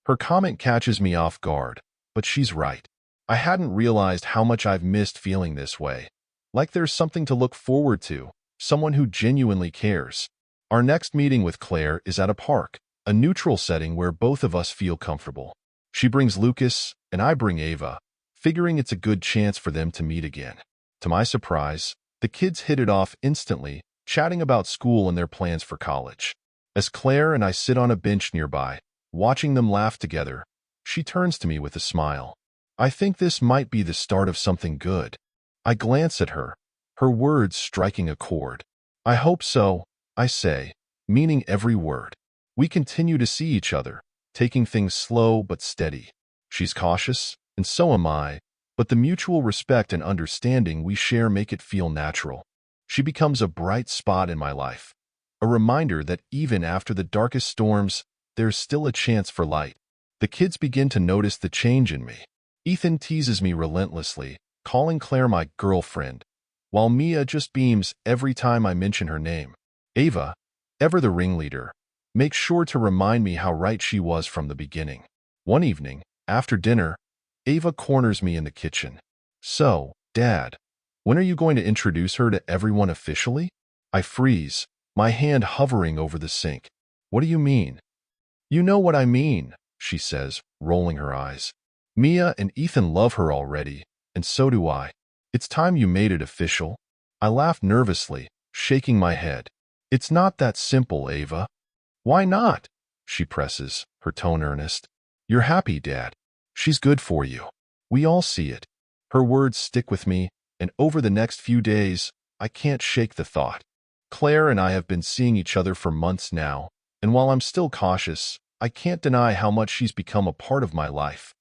Her comment catches me off guard, but she's right. I hadn't realized how much I've missed feeling this way. Like there's something to look forward to, someone who genuinely cares. Our next meeting with Claire is at a park, a neutral setting where both of us feel comfortable. She brings Lucas, and I bring Ava, figuring it's a good chance for them to meet again. To my surprise, the kids hit it off instantly, chatting about school and their plans for college. As Claire and I sit on a bench nearby, watching them laugh together, she turns to me with a smile. I think this might be the start of something good. I glance at her, her words striking a chord. I hope so, I say, meaning every word. We continue to see each other, taking things slow but steady. She's cautious, and so am I, but the mutual respect and understanding we share make it feel natural. She becomes a bright spot in my life, a reminder that even after the darkest storms, there's still a chance for light. The kids begin to notice the change in me. Ethan teases me relentlessly, calling Claire my girlfriend, while Mia just beams every time I mention her name. Ava, ever the ringleader, makes sure to remind me how right she was from the beginning. One evening, after dinner, Ava corners me in the kitchen. So, Dad, when are you going to introduce her to everyone officially? I freeze, my hand hovering over the sink. What do you mean? You know what I mean, she says, rolling her eyes. Mia and Ethan love her already, and so do I. It's time you made it official. I laugh nervously, shaking my head. It's not that simple, Ava. Why not? She presses, her tone earnest. You're happy, Dad. She's good for you. We all see it. Her words stick with me, and over the next few days, I can't shake the thought. Claire and I have been seeing each other for months now, and while I'm still cautious, I can't deny how much she's become a part of my life.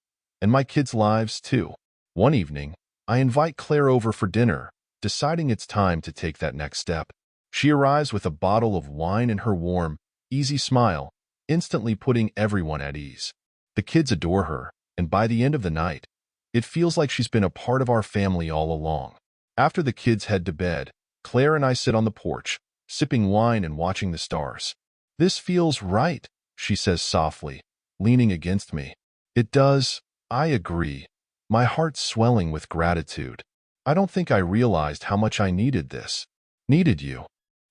And my kids' lives, too. One evening, I invite Claire over for dinner, deciding it's time to take that next step. She arrives with a bottle of wine and her warm, easy smile, instantly putting everyone at ease. The kids adore her, and by the end of the night, it feels like she's been a part of our family all along. After the kids head to bed, Claire and I sit on the porch, sipping wine and watching the stars. This feels right, she says softly, leaning against me. It does, I agree, my heart swelling with gratitude. I don't think I realized how much I needed this. Needed you.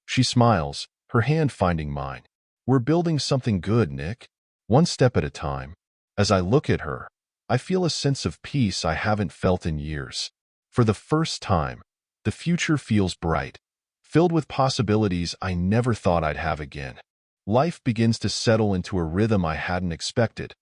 She smiles, her hand finding mine. We're building something good, Nick. One step at a time. As I look at her, I feel a sense of peace I haven't felt in years. For the first time, the future feels bright, filled with possibilities I never thought I'd have again. Life begins to settle into a rhythm I hadn't expected,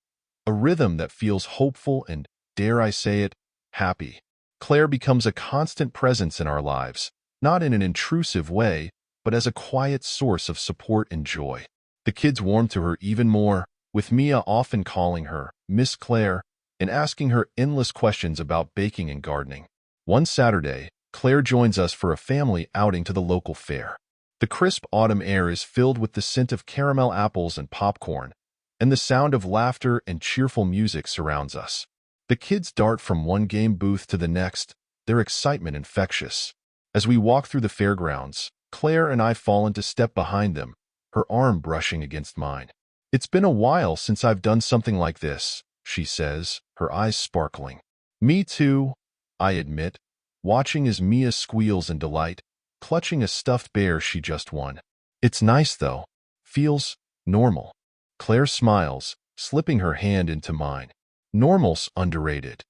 a rhythm that feels hopeful and, dare I say it, happy. Claire becomes a constant presence in our lives, not in an intrusive way, but as a quiet source of support and joy. The kids warm to her even more, with Mia often calling her Miss Claire and asking her endless questions about baking and gardening. One Saturday, Claire joins us for a family outing to the local fair. The crisp autumn air is filled with the scent of caramel apples and popcorn, and the sound of laughter and cheerful music surrounds us. The kids dart from one game booth to the next, their excitement infectious. As we walk through the fairgrounds, Claire and I fall into step behind them, her arm brushing against mine. It's been a while since I've done something like this, she says, her eyes sparkling. Me too, I admit, watching as Mia squeals in delight, clutching a stuffed bear she just won. It's nice, though. Feels normal. Claire smiles, slipping her hand into mine. Normal's underrated.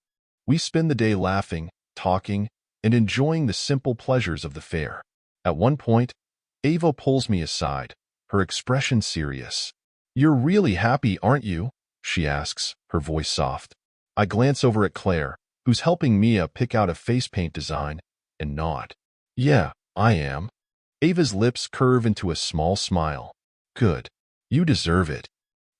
We spend the day laughing, talking, and enjoying the simple pleasures of the fair. At one point, Ava pulls me aside, her expression serious. You're really happy, aren't you? She asks, her voice soft. I glance over at Claire, who's helping Mia pick out a face paint design, and nod. Yeah, I am. Ava's lips curve into a small smile. Good. You deserve it.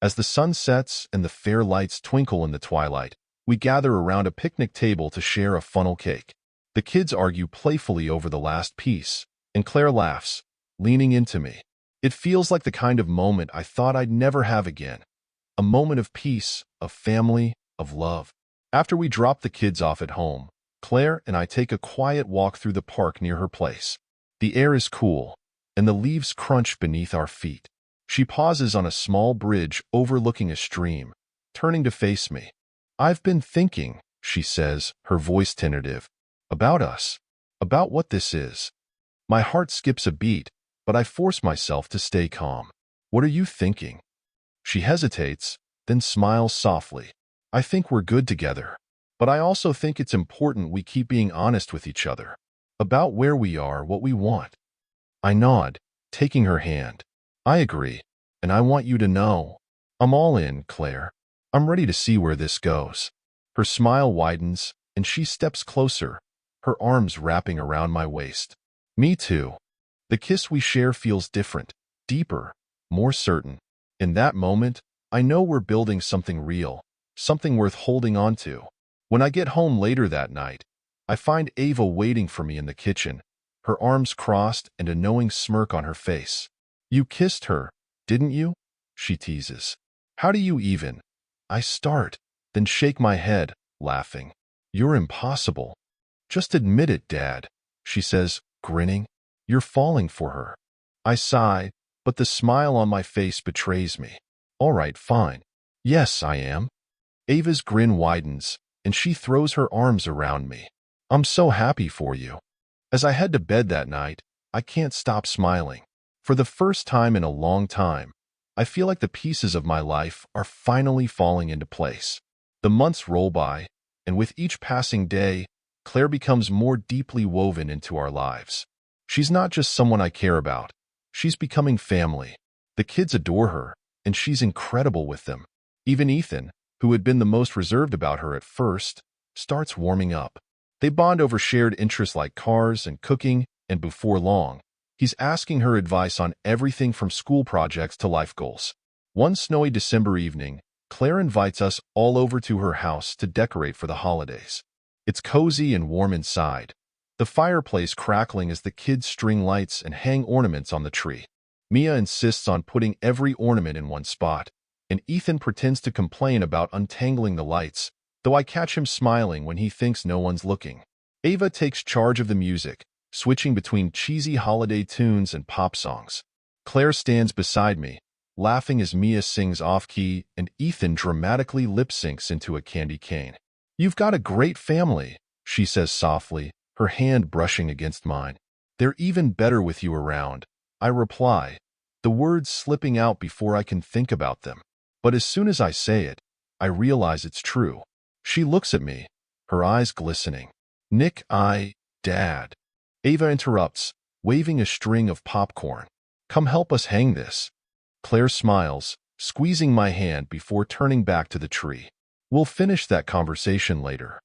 As the sun sets and the fair lights twinkle in the twilight, we gather around a picnic table to share a funnel cake. The kids argue playfully over the last piece, and Claire laughs, leaning into me. It feels like the kind of moment I thought I'd never have again. A moment of peace, of family, of love. After we drop the kids off at home, Claire and I take a quiet walk through the park near her place. The air is cool, and the leaves crunch beneath our feet. She pauses on a small bridge overlooking a stream, turning to face me. I've been thinking, she says, her voice tentative, about us, about what this is. My heart skips a beat, but I force myself to stay calm. What are you thinking? She hesitates, then smiles softly. I think we're good together, but I also think it's important we keep being honest with each other, about where we are, what we want. I nod, taking her hand. I agree, and I want you to know. I'm all in, Claire. I'm ready to see where this goes. Her smile widens, and she steps closer, her arms wrapping around my waist. Me too. The kiss we share feels different, deeper, more certain. In that moment, I know we're building something real, something worth holding on to. When I get home later that night, I find Ava waiting for me in the kitchen, her arms crossed and a knowing smirk on her face. You kissed her, didn't you? She teases. How do you even? I start, then shake my head, laughing. You're impossible. Just admit it, Dad, she says, grinning. You're falling for her. I sigh, but the smile on my face betrays me. All right, fine. Yes, I am. Ava's grin widens, and she throws her arms around me. I'm so happy for you. As I head to bed that night, I can't stop smiling. For the first time in a long time, I feel like the pieces of my life are finally falling into place. The months roll by, and with each passing day, Claire becomes more deeply woven into our lives. She's not just someone I care about. She's becoming family. The kids adore her, and she's incredible with them. Even Ethan, who had been the most reserved about her at first, starts warming up. They bond over shared interests like cars and cooking, and before long, he's asking her advice on everything from school projects to life goals. One snowy December evening, Claire invites us all over to her house to decorate for the holidays. It's cozy and warm inside, the fireplace crackling as the kids string lights and hang ornaments on the tree. Mia insists on putting every ornament in one spot, and Ethan pretends to complain about untangling the lights, though I catch him smiling when he thinks no one's looking. Ava takes charge of the music, switching between cheesy holiday tunes and pop songs. Claire stands beside me, laughing as Mia sings off-key and Ethan dramatically lip-syncs into a candy cane. "You've got a great family," she says softly, her hand brushing against mine. "They're even better with you around," I reply, the words slipping out before I can think about them. But as soon as I say it, I realize it's true. She looks at me, her eyes glistening. "Nick, Dad." Ava interrupts, waving a string of popcorn. "Come help us hang this." Claire smiles, squeezing my hand before turning back to the tree. "We'll finish that conversation later."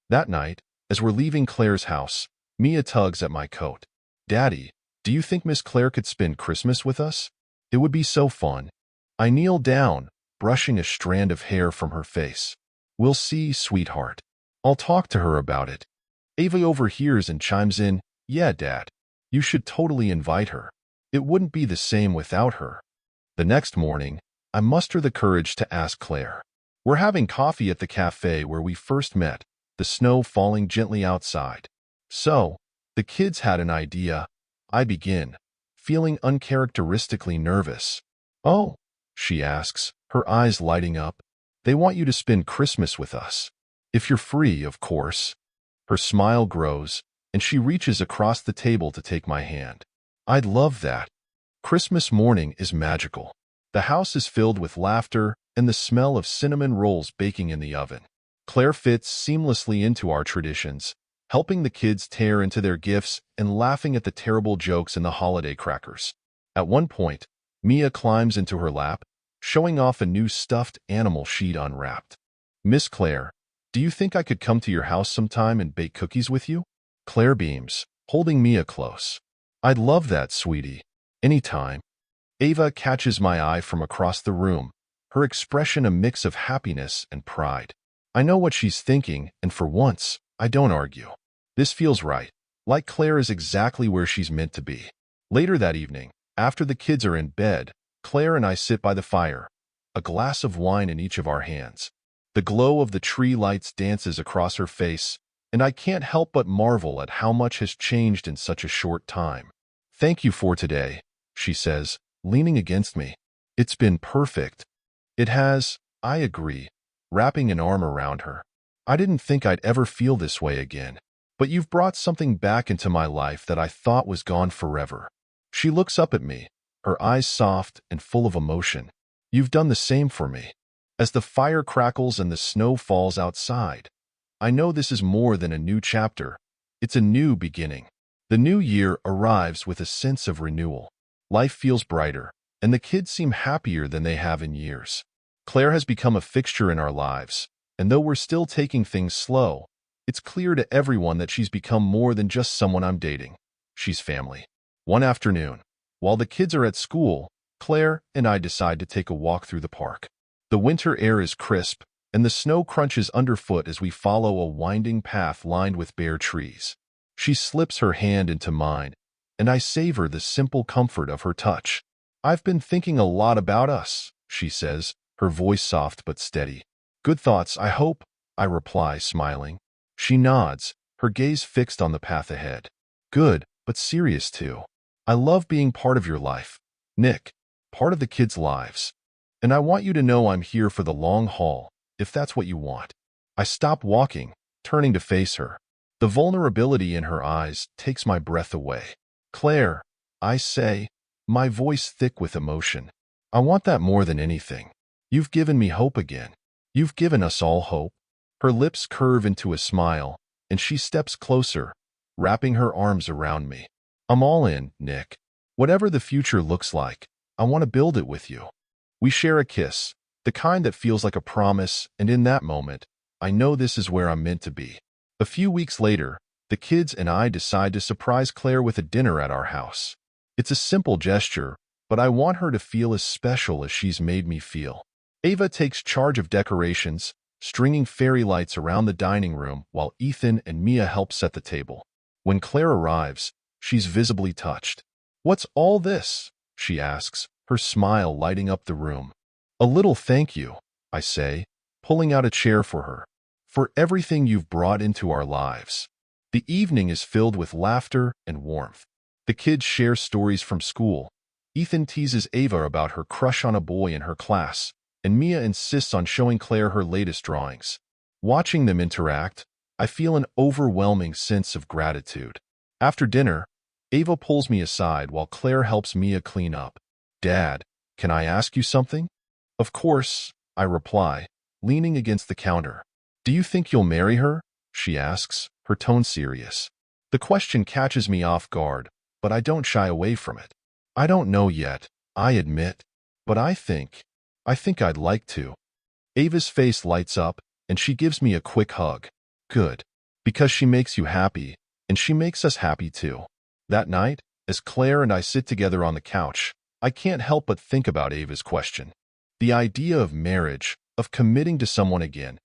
That night, as we're leaving Claire's house, Mia tugs at my coat. "Daddy, do you think Miss Claire could spend Christmas with us? It would be so fun." I kneel down, brushing a strand of hair from her face. "We'll see, sweetheart. I'll talk to her about it." Ava overhears and chimes in, "Yeah, Dad. You should totally invite her. It wouldn't be the same without her." The next morning, I muster the courage to ask Claire. We're having coffee at the cafe where we first met, the snow falling gently outside. "So, the kids had an idea," I begin, feeling uncharacteristically nervous. "Oh," she asks, her eyes lighting up. "They want you to spend Christmas with us. If you're free, of course." Her smile grows, and she reaches across the table to take my hand. "I'd love that." Christmas morning is magical. The house is filled with laughter and the smell of cinnamon rolls baking in the oven. Claire fits seamlessly into our traditions, helping the kids tear into their gifts and laughing at the terrible jokes in the holiday crackers. At one point, Mia climbs into her lap, showing off a new stuffed animal she'd unwrapped. "Miss Claire, do you think I could come to your house sometime and bake cookies with you?" Claire beams, holding Mia close. "I'd love that, sweetie. Anytime." Ava catches my eye from across the room, her expression a mix of happiness and pride. I know what she's thinking, and for once, I don't argue. This feels right, like Claire is exactly where she's meant to be. Later that evening, after the kids are in bed, Claire and I sit by the fire, a glass of wine in each of our hands. The glow of the tree lights dances across her face, and I can't help but marvel at how much has changed in such a short time. "Thank you for today," she says, leaning against me. "It's been perfect." "It has," I agree, wrapping an arm around her. "I didn't think I'd ever feel this way again. But you've brought something back into my life that I thought was gone forever." She looks up at me, her eyes soft and full of emotion. "You've done the same for me." As the fire crackles and the snow falls outside, I know this is more than a new chapter. It's a new beginning. The new year arrives with a sense of renewal. Life feels brighter, and the kids seem happier than they have in years. Claire has become a fixture in our lives, and though we're still taking things slow, it's clear to everyone that she's become more than just someone I'm dating. She's family. One afternoon, while the kids are at school, Claire and I decide to take a walk through the park. The winter air is crisp, and the snow crunches underfoot as we follow a winding path lined with bare trees. She slips her hand into mine, and I savor the simple comfort of her touch. "I've been thinking a lot about us," she says, her voice soft but steady. "Good thoughts, I hope," I reply, smiling. She nods, her gaze fixed on the path ahead. "Good, but serious too. I love being part of your life, Nick, part of the kids' lives. And I want you to know I'm here for the long haul, if that's what you want." I stop walking, turning to face her. The vulnerability in her eyes takes my breath away. Claire, I say, my voice thick with emotion. I want that more than anything. You've given me hope again. You've given us all hope. Her lips curve into a smile, and she steps closer, wrapping her arms around me. I'm all in, Nick. Whatever the future looks like, I want to build it with you. We share a kiss, the kind that feels like a promise, and in that moment, I know this is where I'm meant to be. A few weeks later, the kids and I decide to surprise Claire with a dinner at our house. It's a simple gesture, but I want her to feel as special as she's made me feel. Ava takes charge of decorations, stringing fairy lights around the dining room while Ethan and Mia help set the table. When Claire arrives, she's visibly touched. "What's all this?" she asks, her smile lighting up the room. "A little thank you," I say, pulling out a chair for her, "for everything you've brought into our lives." The evening is filled with laughter and warmth. The kids share stories from school. Ethan teases Ava about her crush on a boy in her class, and Mia insists on showing Claire her latest drawings. Watching them interact, I feel an overwhelming sense of gratitude. After dinner, Ava pulls me aside while Claire helps Mia clean up. "Dad, can I ask you something?" "Of course," I reply, leaning against the counter. "Do you think you'll marry her?" she asks, her tone serious. The question catches me off guard, but I don't shy away from it. "I don't know yet," I admit, "but I think I'd like to." Ava's face lights up, and she gives me a quick hug. "Good. Because she makes you happy, and she makes us happy too." That night, as Claire and I sit together on the couch, I can't help but think about Ava's question. The idea of marriage, of committing to someone again,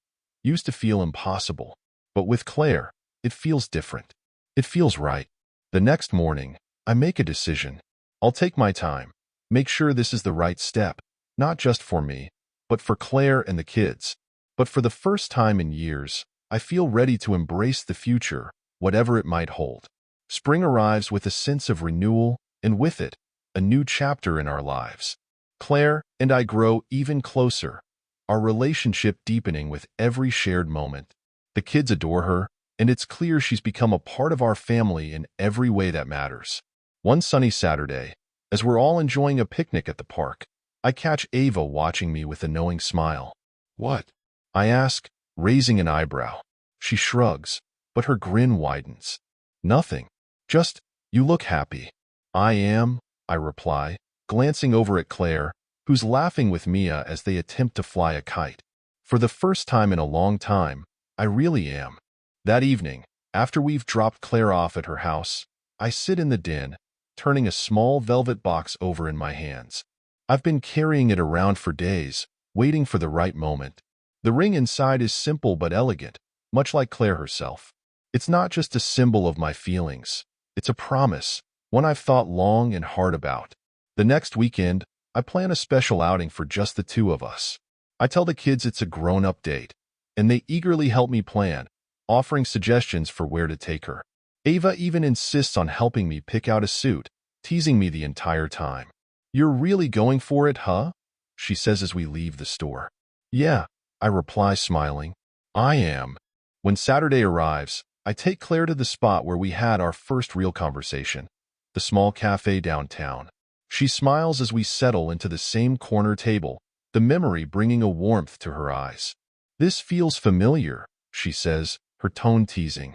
used to feel impossible. But with Claire, it feels different. It feels right. The next morning, I make a decision. I'll take my time, make sure this is the right step, not just for me, but for Claire and the kids. But for the first time in years, I feel ready to embrace the future, whatever it might hold. Spring arrives with a sense of renewal, and with it, a new chapter in our lives. Claire and I grow even closer, our relationship deepening with every shared moment. The kids adore her, and it's clear she's become a part of our family in every way that matters. One sunny Saturday, as we're all enjoying a picnic at the park, I catch Ava watching me with a knowing smile. "What?" I ask, raising an eyebrow. She shrugs, but her grin widens. "Nothing. Just, you look happy." "I am," I reply, glancing over at Claire, who's laughing with Mia as they attempt to fly a kite. For the first time in a long time, I really am. That evening, after we've dropped Claire off at her house, I sit in the den, turning a small velvet box over in my hands. I've been carrying it around for days, waiting for the right moment. The ring inside is simple but elegant, much like Claire herself. It's not just a symbol of my feelings. It's a promise, one I've thought long and hard about. The next weekend, I plan a special outing for just the two of us. I tell the kids it's a grown-up date, and they eagerly help me plan, offering suggestions for where to take her. Ava even insists on helping me pick out a suit, teasing me the entire time. "You're really going for it, huh?" she says as we leave the store. "Yeah," I reply, smiling. "I am." When Saturday arrives, I take Claire to the spot where we had our first real conversation, the small cafe downtown. She smiles as we settle into the same corner table, the memory bringing a warmth to her eyes. "This feels familiar," she says, her tone teasing.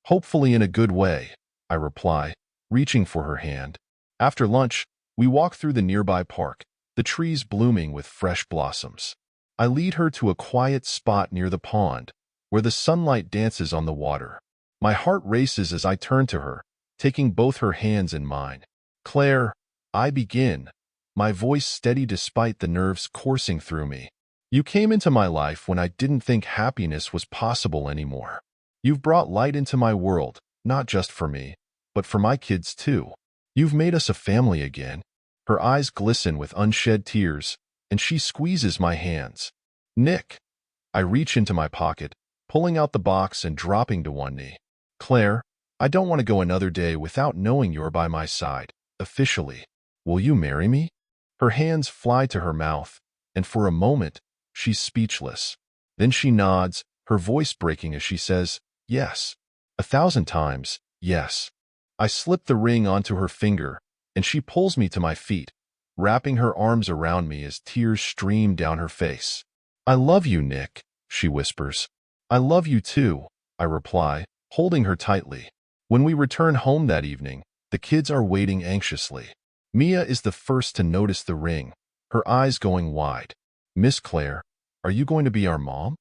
"Hopefully in a good way," I reply, reaching for her hand. After lunch, we walk through the nearby park, the trees blooming with fresh blossoms. I lead her to a quiet spot near the pond, where the sunlight dances on the water. My heart races as I turn to her, taking both her hands in mine. "Claire," I begin, my voice steady despite the nerves coursing through me. "You came into my life when I didn't think happiness was possible anymore. You've brought light into my world, not just for me, but for my kids too. You've made us a family again." Her eyes glisten with unshed tears, and she squeezes my hands. "Nick." I reach into my pocket, pulling out the box and dropping to one knee. "Claire, I don't want to go another day without knowing you're by my side, officially. Will you marry me?" Her hands fly to her mouth, and for a moment, she's speechless. Then she nods, her voice breaking as she says, "Yes. 1,000 times, yes." I slip the ring onto her finger, and she pulls me to my feet, wrapping her arms around me as tears stream down her face. "I love you, Nick," she whispers. "I love you too," I reply, holding her tightly. When we return home that evening, the kids are waiting anxiously. Mia is the first to notice the ring, her eyes going wide. "Miss Claire, are you going to be our mom?"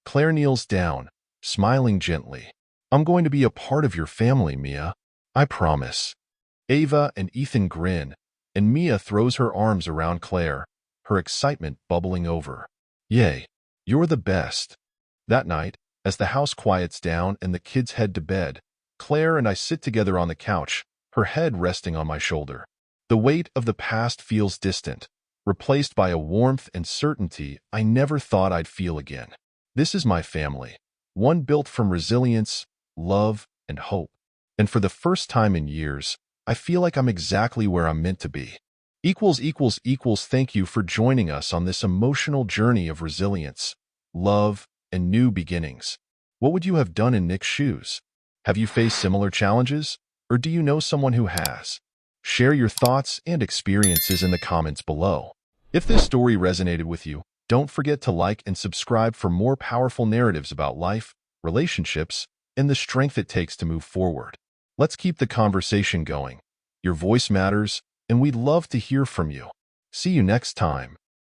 Claire kneels down, smiling gently. "I'm going to be a part of your family, Mia. I promise." Ava and Ethan grin, and Mia throws her arms around Claire, her excitement bubbling over. "Yay, you're the best." That night, as the house quiets down and the kids head to bed, Claire and I sit together on the couch, her head resting on my shoulder. The weight of the past feels distant, replaced by a warmth and certainty I never thought I'd feel again. This is my family, one built from resilience, love, and hope. And for the first time in years, I feel like I'm exactly where I'm meant to be. Thank you for joining us on this emotional journey of resilience, love, and new beginnings. What would you have done in Nick's shoes? Have you faced similar challenges, or do you know someone who has? Share your thoughts and experiences in the comments below. If this story resonated with you, don't forget to like and subscribe for more powerful narratives about life, relationships, and the strength it takes to move forward. Let's keep the conversation going. Your voice matters, and we'd love to hear from you. See you next time.